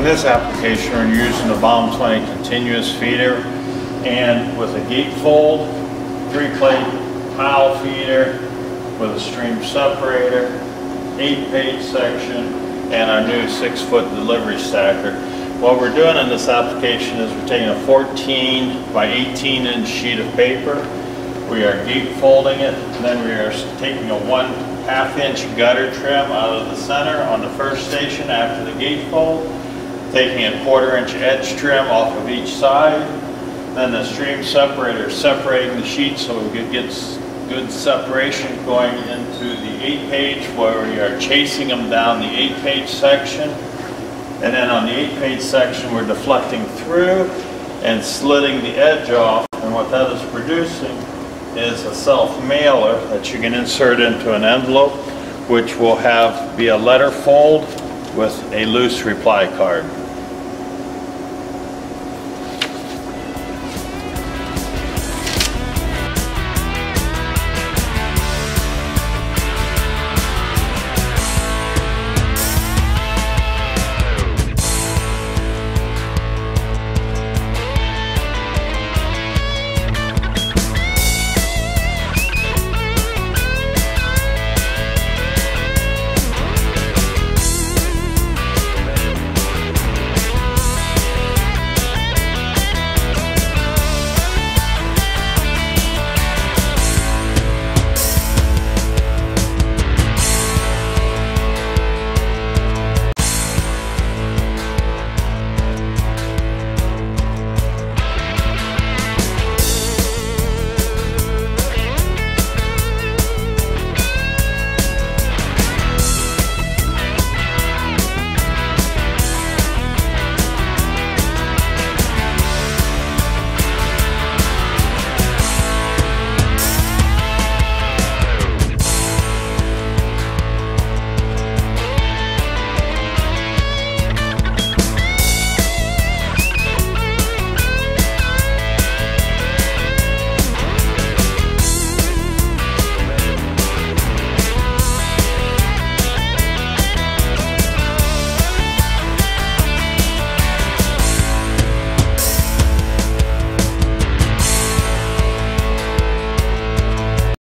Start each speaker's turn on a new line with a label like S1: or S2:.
S1: In this application, we're using the Baum 20 continuous feeder, and with a gatefold, 3-plate pile feeder with a stream separator, 8-page section, and our new 6-foot delivery stacker. What we're doing in this application is we're taking a 14 by 18 inch sheet of paper. We are gatefolding it, and then we are taking a 1/2 inch gutter trim out of the center on the first station after the gatefold, taking a 1/4 inch edge trim off of each side, then the stream separator separating the sheet so we could get good separation going into the 8-page where we are chasing them down the 8-page section. And then on the 8-page section we're deflecting through and slitting the edge off, and what that is producing is a self-mailer that you can insert into an envelope, which will be a letter fold with a loose reply card.